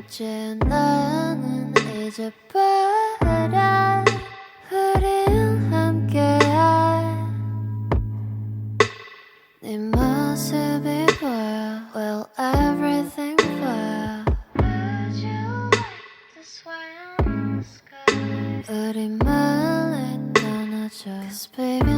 이제 나는 이제 봐라 우린 함께할 네 모습이 보여 Will everything fail Would you like to swim in the sky 우리 멀리 떠나자 Cause baby